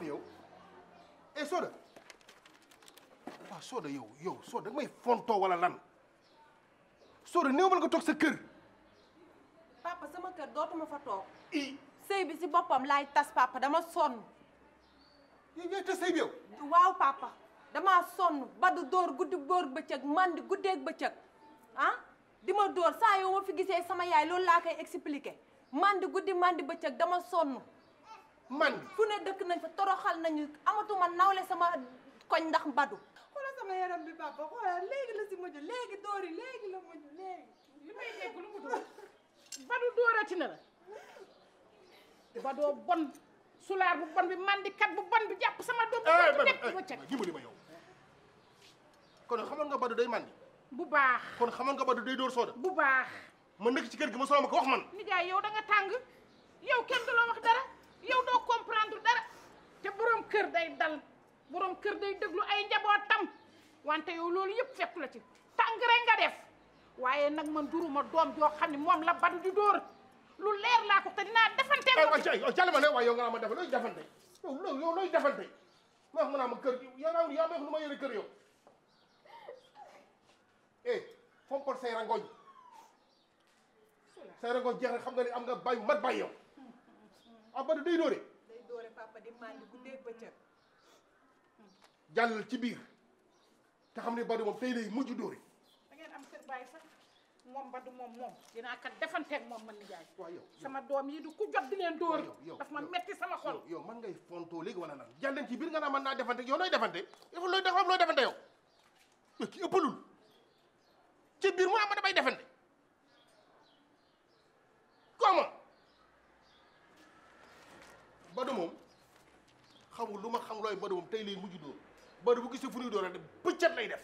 ni yow Soda waaw Soda yow Soda da nga may fontoo wala lan Soda néew ma la nga toog sa kër. papa sama kër dootuma fa toog. sëy bi si boppam laay tas papa dama sonn. yow ñooy tas sëy bi yow. waaw papa damaa sonn Badou dóor guddi dóor bëccëg mandi guddeeg bëccëg ah di ma dóor saa yow ma fi gisee sama yaay loolu laa koy expliqué mandi guddi mandi bëccëg dama sonn. mandi fu ne dëkk nañ fa toroxal nañu amatuma nawle sama koñ ndax Badou. xoolal sama yaram bi papa xoolal léegi la si mujj léegi dóor yi léegi la mujj léegi. li may dégg lu mu dóor Badou dóorati na la Badou bon sulaar bu bon bi mandikat bu bon bi jàpp sama doom bu nekk ba cëg dimbali ma yow kon xamoon nga Badou day mandi bu baax kon xamoon nga Badou day dóor Soda bu baax ma nekk ci kër gi ma soo ma ko wax man nijaay yow da nga tàng yow kenn du la wax dara yow doo comprendre dara te borom kër day dal borom kër day déglu ay njabootam wante yow loolu yëpp fekku la ci tàng rek nga def waaye nag man duruma doom joo xam ne moom la Badou di dóor lu leer laa ko te dinaa defante ko jàll ma ne waaye yow nga naa ma defal looy defante yow looy defante ma wax nga naa ma kër yow yaa ma wax lu ma yore kër yow fompal say rangoñ jeex na xam nga ni am nga bay mat bay yow Badou day dóore day dóore papa di mandi guddeeg bëccëg. jàllal ci biir te xam ne Badou moom tey lay mujj dóore da ngeen am kër bàyyi sax moom Badou moom dinaa kat defanteeg moom man nijaay waaw yow sama doom yi du ku jot di leen dóor daf ma metti sama xol yow man ngay fontoo léegi wala lan jàlleen ci biir nga naa mën naa defante yow looy defante yow looy defante yow ki ëppalul ci biir mu naa ma damay defante comment Badou moom xamul lu ma xam looy Badou moom tey lay mujj dóor Badou bu gisee fu ñuy dóor rek bëccët lay def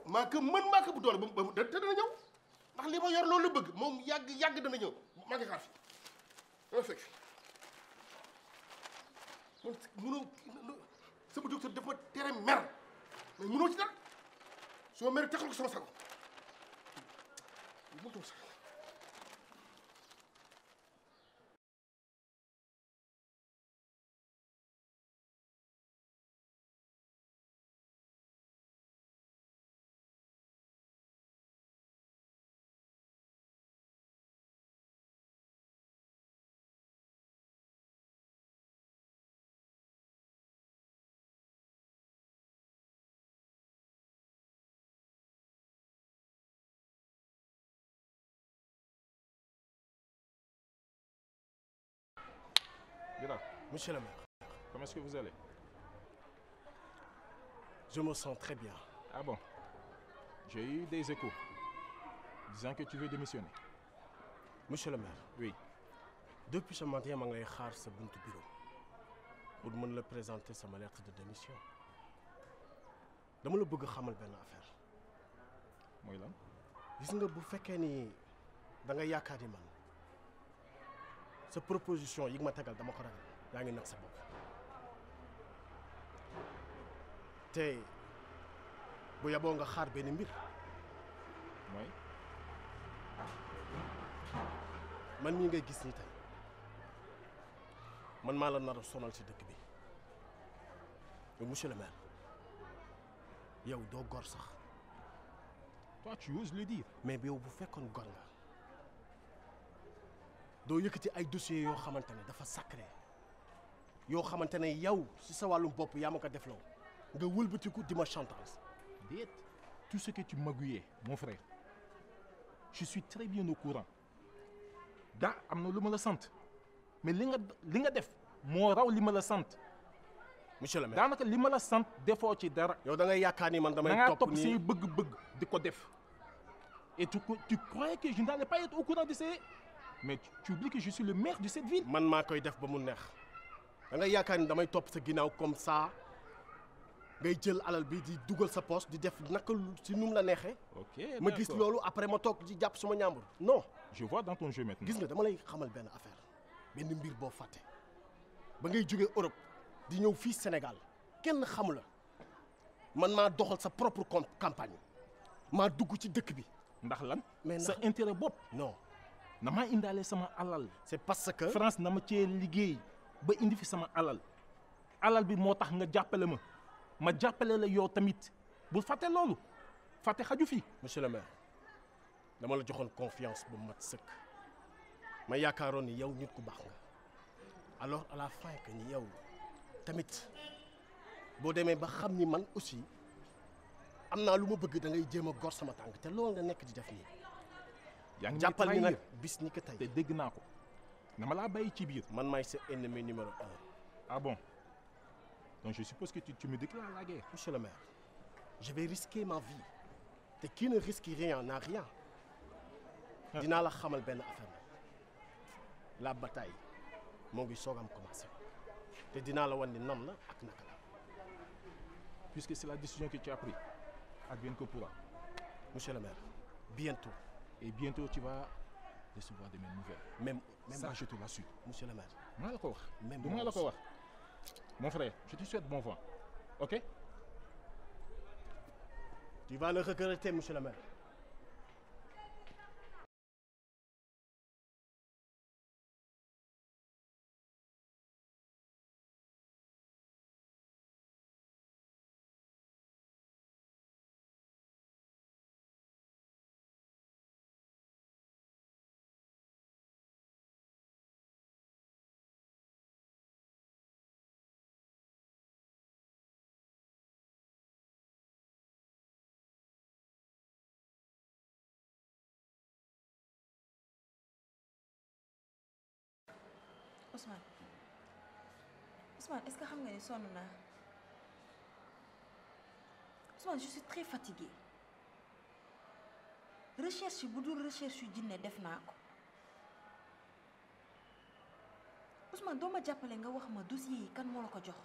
maa ko mën maa ko bu doole ba mu te dana ñëw ndax li ma yor loolu la bëgg moom yàgg dana ñëw maa ngi xaar fi dama fekk man mënoo sama docteur daf ma tere mer mais mënoo ci dara soo mer taxal ko sama sago mënutoo sax Monsieur le maire. Comment est-ce que vous allez? Je me sens très bien. Ah bon? J'ai eu des échos disant que tu veux démissionner. Monsieur le maire. Oui. Depuis ce matin, je suis à ce bureau pour me présenter ma lettre de démission. Je veux te dire une affaire. Mooy lan? Gis nga bu fekkee ni da nga yaakaar ni man sa proposition yi nga ma tegal dama ko ragal yaa ngi nag sa bopp te bu yaboo nga xaar benn mbir mooy man mii ngay gis ni tey man maa la nar a sonal ci dëkk bi yow monsieur le maire yow doo gor sax. Toi tu oses le dire. mais yow bu fekkoon gor nga doo yëkkati ay dossiers yoo xamante ne dafa sacré yoo xamante ne yow ci sa wàllum bopp yaa ma ko defloo nga wëlbatiku di ma chantage. Déet, tout ce que tu magouillais mon frère je suis très bien au courant daa am na lu ma la sant mais li nga def moo raw li ma la sant. monsieur le maire daanaka li ma la sant defoo ci dara. yow da ngay yaakaar ni man damay topp topp say bëgg-bëgg di ko def et tu croyais que je n'allais pas être au courant de ces mais tu oublies que je suis le maire de cette ville. man maa koy def ba mu neex da ngay yaakaar ni damay topp sa ginnaaw comme ça ngay jël alal bi di dugal sa poche di def naka si nu mu la neexee. ok ma gis loolu après ma toog di jàpp suma ñaambur non. je vois dans ton jeu maintenant. gis nga dama lay xamal benn affaire benn mbir boo fàtte ba ngay jógee Europe di ñëw fii Sénégal kenn xamu la man maa doxal sa propre campagne maa dugg ci dëkk bi. ndax lan. mais sa intérêt bopp. non. na maa indaale sama alal. c'est parce que. France na ma cee liggéey ba indi fi sama alal alal bi moo tax nga jàppale ma jàppale la yow tamit bul fàtte loolu fàtte xaju fi. monsieur le maire dama la joxoon confiance bu mat sëkk ma yaakaaroon ni yow nit ku baax nga alors à la fin que ni yow tamit boo demee ba xam ni man aussi am naa lu ma bëgg da ngay jéem a gor sama tànk te loolu nga nekk di def nii. yaa ngi jàppal ni nag trahir bis ni ko tey te dégg naa ko dama laa bàyyi ci biir. man maay sa ennemi numéro 1. Ah bon? Donc je suppose que tu me déclares la guerre. Monsieur le maire, je vais risquer ma vie. te qui ne risque rien n'a rien. dinaa la xamal benn affaire la bataille moo ngi soog am commencé te dinaa la wan ni nam la ak naka la. Puisque c'est la décision que tu as prise, advienne que pourra. Monsieur le maire, bientôt. Et bientôt tu vas recevoir de mes nouvelles. Même Ça, je te l'assure. monsieur le maire. maa la ko wax. Même du moi maa la ko aussi. wax. Mon frère, je te souhaite bon vent. Ok? Tu vas le regretter, monsieur le maire. Ousmane est-ce que xam nga ni sonn naa Ousmane je suis très fatiguée recherche bu dul recherche yu jinne def naa ko Ousmane doo ma jàppale nga wax ma dossier yi kan moo la ko jox.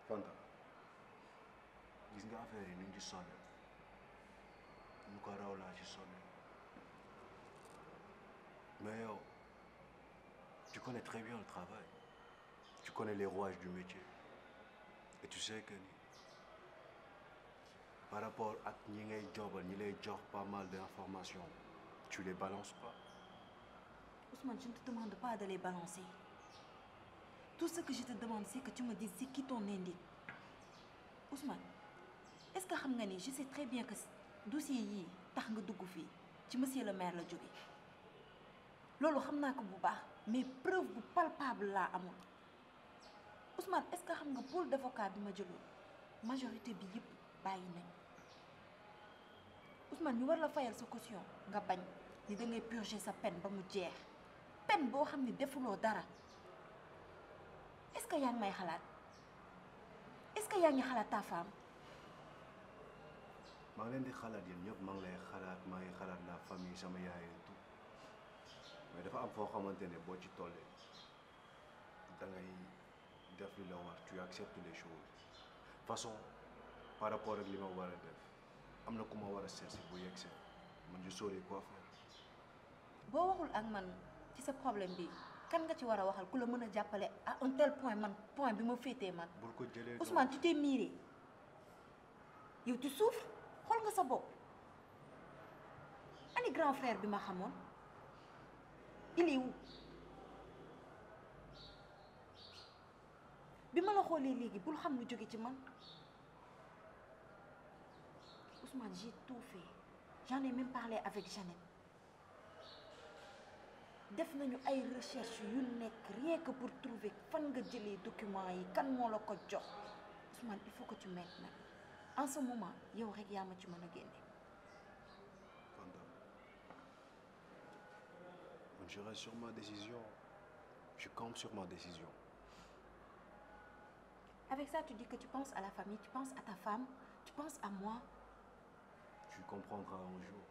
Fanta gis nga affaire yi ni ñu ci sonné ñu ko raw laa ci sonné mais yow tu connais très bien le travail tu connais les rouages du métier et tu sais que ni par rapport ak ñi ngay jobal ñi lay jox pas mal d'informations tu les balances pas. Ousmane je ne te demande pas de les balancer tout ce que je te demande c'est que tu me dises c'est qui ton indique Ousmane est-ce que xam nga ni je sais très bien que dossier yii tax nga dugg fii ci monsieur le maire la jóge loolu xam naa ko bu baax mais preuve bu palpable laa amul Ousmane est-ce que xam nga pôle d'avocat bi ma jëloon majorité bi yëpp bàyyi nañ Ousmane ñu war la fayal sa caution nga bañ ni da ngay purger sa peine ba mu jeex peine boo xam ni defuloo dara est-ce que yaa ngi may xalaat est-ce que yaa ngi xalaat ta femme. maa ngi leen di xalaat yéen ñëpp maa ngi lay xalaat maa ngi xalaat la famille sama yaay et tout mais dafa am foo xamante ne boo ci tollee da ngay def li la war tu acceptes les choses façon par rapport ak li ma war a def am na ku ma war a seet si bu yegg see man je saurai quoi faire. boo waxul ak man ci sa problème bi kan nga ci war a waxal ku la mën a jàppale à un tel point man point bi ma féetee man. bul ko jëlee Ousmane tu t'es miré yow tu souffres xool nga sa bopp ani grand frère bi ma xamoon il est où bi ma la xoolee léegi bul xam lu jóge ci man Ousmane j'ai tout fait j'en ai même parlé avec Jeannette def nañu ay recherche yu nekk rien que pour trouver fan nga jëlee documents yi kan moo la ko jox Ousmane il faut que tu m'aides nag en ce moment yow rek yaa ma ci mën a génne. Fanta man je reste sur ma décision je campe sur ma décision. Avec ça tu dis que tu penses à la famille tu penses à ta femme tu penses à moi. Tu comprendras un jour.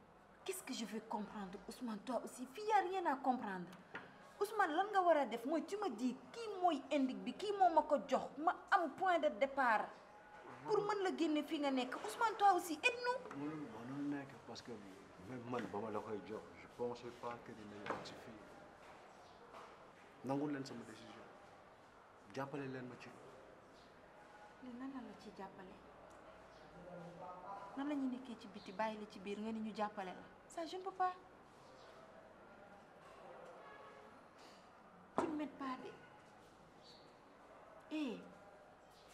Qu'est-ce que je veux comprendre Ousmane toi aussi fii y a rien à comprendre Ousmane lan nga war a def mooy tu me dis kii mooy indique bi kii moo ma ko jox ma am point de départ pour mën la génne fii nga nekk Ousmane toi aussi aide-nous. mënul nekk parce que même man ba ma la koy jox je pensais pas que dinañu am si fii nangul leen sama décision jàppale leen ma ci. léegi nan la ci jàppale nan la ñu nekkee ci biti bàyyi la ci biir nga ni ñu jàppale la ça je ne peux pas tu ne m'aides pas de Eh,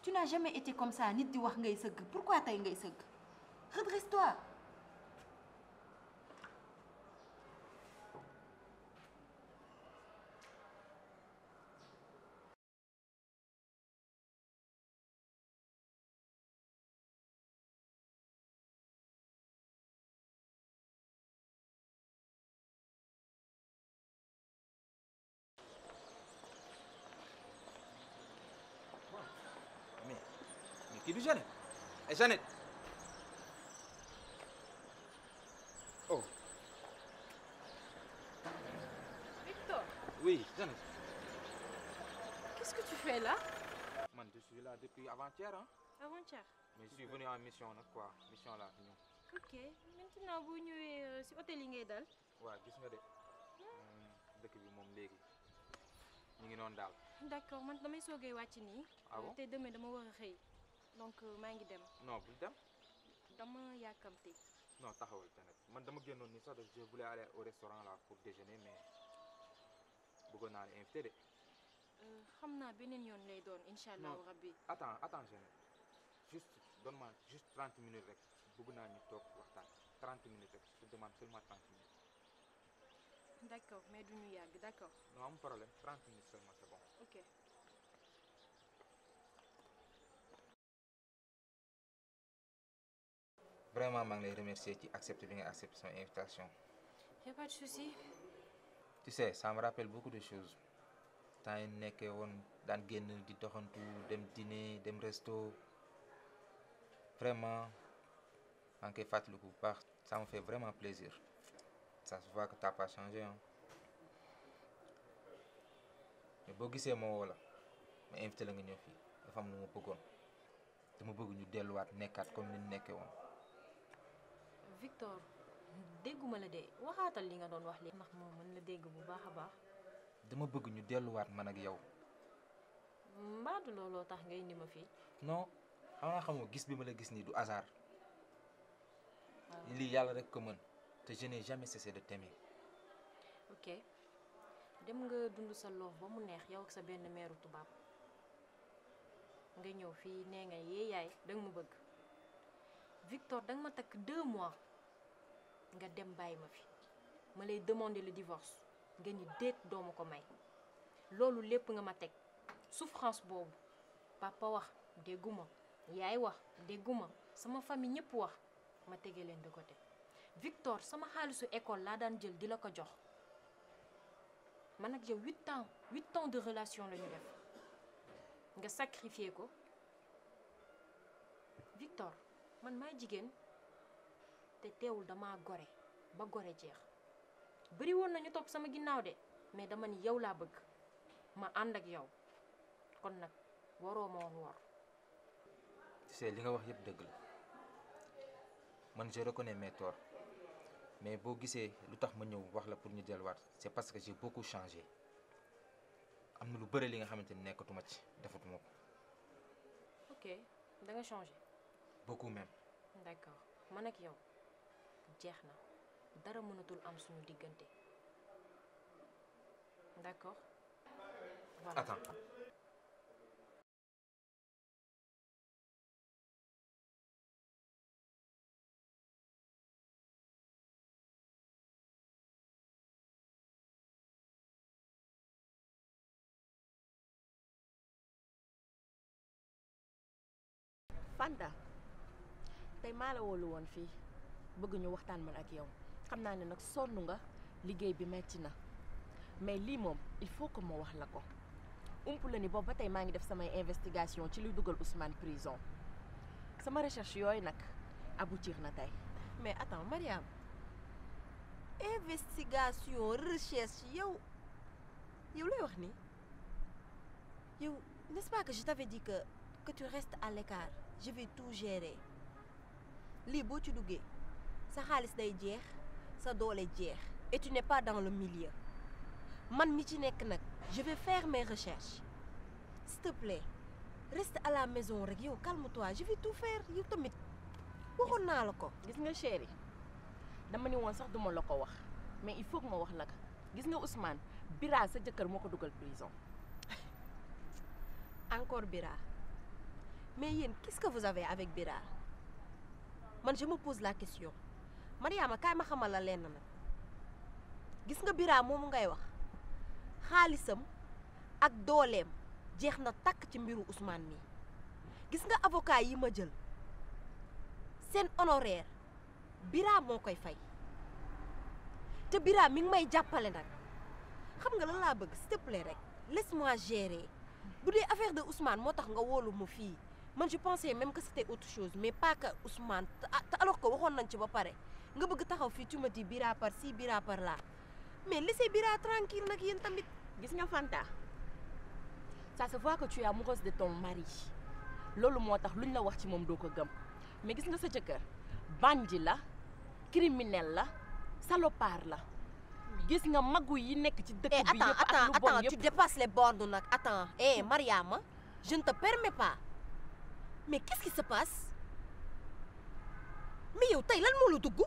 tu n'as jamais été comme ça nit di wax ngay sëgg pourquoi tey ngay sëgg redresse-toi. Mais kii du Jeannette et Jeannette. Oh Victor, oui Jeannette. qu'est-ce que tu fais là? Man je suis là depuis avant-hier hein. Avant-hier. Mais je suis venu en mission nag quoi mission laa fi ñëw. Ok, maintenant boo ñëwee si hôtel yi ngay dal. waaw gis nga de dëkk bi moom léegi ñu ngi noonu daal. D'accord, man damay soogay wàcc nii. Ah bon? te demee dama war a xëy. Donc maa ngi dem. non bul dem. Dama yàkkamti. non taxawal Jeannette man dama génnoon nii sax de je voulais aller au restaurant là pour déjeuner mais bëggoon naa la invité de. xam naa beneen yoon lay doon incha allahu rabbi. attends Jeannette juste donne-moi juste 30 minutes rek bëgg naa ñu toog waxtaan 30 minutes rek je te demande seulement 30 minutes. D'accord, mais du ñu yàgg d'accord. non amul problème 30 minutes seulement c'est bon. Ok. Vraiment maa ngi lay remercier ci accepter bi nga accepter son invitation. Y a pas de souci. Tu sais ça me rappelle beaucoup de choses temps yi nekkee woon daan génn di doxantu dem dîner dem resto vraiment maa ngi koy fàttaliku bu baax ça me fait vraiment plaisir ça se voit que t'as pas changé hein. mais boo gisee ma woo la ma invité la nga ñëw fii dafa am lu ma bëggoon dama bëgg ñu delluwaat nekkaat comme ni ñu nekkee woon. Victor, dégguma la de waxaatal li nga doon wax léegi ndax moom mën la dégg bu baax a baax. dama bëgg ñu delluwaat man ak yow. mbaadu looloo tax nga indi ma fii. non xanaa xamoo gis bi ma la gis nii du hasard. lii yàlla rek ko mën te je n'ai jamais cessé de t'aimer. ok dem nga dund sa loof ba mu neex yow ak sa benn meeru tubaab nga ñëw fii nee nga yee yaay danga ma bëgg Victor danga ma takk 2 mois nga dem bàyyi ma fi ma lay demander le divorce nga ni déet dooma ko may loolu lépp nga ma teg souffrance boobu papa wax dégguma yaay wax dégguma sama famille ñëpp wax ma tege leen de côté Victor sama xaalisu école laa daan jël di la ko jox man ak yow 8 ans de relation la ñu def nga sacrifier ko Victor man maay jigéen te teewul dama gore ba gore jeex bëri woon nañu topp sama ginnaaw de mais dama ni yow laa bëgg ma ànd ak yow kon nag waroo ma woon wor. tu sais li nga wax yëpp dëgg la man je reconnais mes torts mais boo gisee lu tax ma ñëw wax la pour ñu delluwaat c'est parce que j'ai beaucoup changé am na lu bëri li nga xamante ni nekkatuma ci defatuma ko. ok da nga changé. beaucoup même. d'accord man ak yow jeex na dara mënatul am suñu diggante d'accord. voilà. Attends. Fanta tey maa la woolu woon fii bëgg ñu waxtaan man ak yow xam naa ne nag sonn nga liggéey bi metti na mais lii moom il faut que ma wax la ko ump la ni boobu ba tey maa ngi def samay investigation ci luy dugal Ousmane prison sama recherche yooyu nag aboutir na tey. mais attends Mariam investigation recherche yow lay wax ni yow n'est-ce pas que je t'avais dit que tu restes à l'écart je vais tout gérer lii boo ci duggee sa xaalis day jeex sa doole jeex et tu n'es pas dans le milieu man mi ci nekk nag je vais faire mes recherches s'il te plaît reste à la maison rek yow calme-toi je vais tout faire yow tamit waxoon naa la ko. gis nga chéri dama ni woon sax duma la ko wax mais il faut que ma wax la ko gis nga Ousmane Bira sa jëkkër moo ko dugal prison. Encore Bira. Mais yéen, qu'est-ce que vous avez avec Bira? Man, je me pose la question. Mariama, kaay ma xamal la lenn nag. Gis nga Bira moomu ngay wax xaalisam ak dooleem jeex na takk ci mbiru Ousmane mi. Gis nga avocat yi ma jël seen honoraire Bira moo koy fay te Bira mi ngi may jàppale nag. Xam nga lan laa bëgg s'il te plaît rek laisse-moi gérer. Bu dee affaire de Ousmane moo tax nga wóolu ma fii man je pensais même que c'était autre chose mais pas que Ousmane te alors que waxoon nañ ci ba pare nga bëgg taxaw fii tu me dis Bira par ci Bira par là mais laissez Bira tranquille nag yéen tamit. Gis nga Fanta ça se voit que tu es amoureuse de ton mari loolu moo tax luñ la wax ci moom doo ko gëm mais gis nga sa jëkkër bandit la criminel la salopard la gis nga magu yi nekk ci dëkk bi yëpp ak lu bon yëpp. Tu dépasses les bornes nag attends Mariama je ne te permets pas mais qu'est-ce qui se passe mais yow tey lan moo la dugg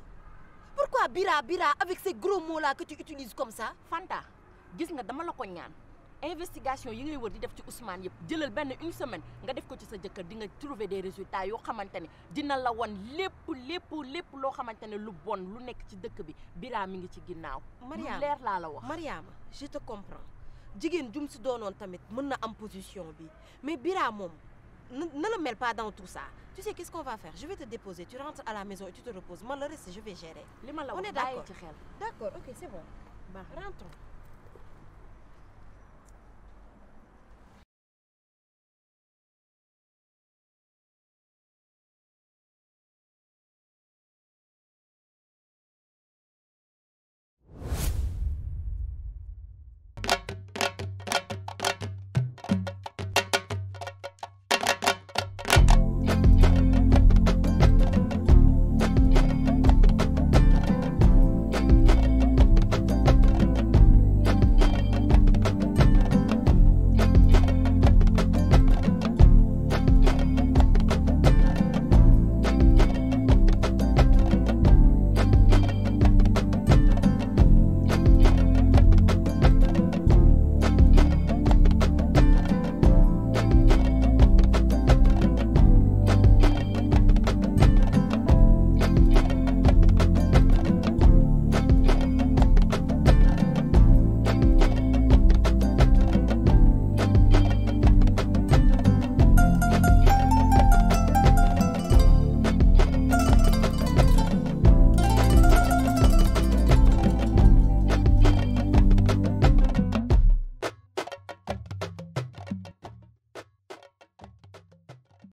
pourquoi Bira avec ces gros mots là que tu utilises comme ça. Fanta gis nga dama la ko ñaan investigation yi ngay wër di def ci Ousmane yëpp jëlal benn une semaine nga def ko ci sa jëkkër di nga trouver des résultats yoo xamante ne dina la wan lépp loo xamante ne lu bon lu nekk ci dëkk bi Bira mi ngi ci ginnaaw. Mariama lu leer laa la wax. Mariama je te comprends jigéen jum si doonoon tamit mën na am position bi mais Bira moom ne le mêle pas dans tout ça. Tu sais qu'est-ce qu'on va faire? Je vais te déposer, tu rentres à la maison et tu te reposes. Moi le reste je vais gérer. li ma la On wax est bàyyi d'accord. ci xel. D'accord, ok c'est bon. Bah rentrons.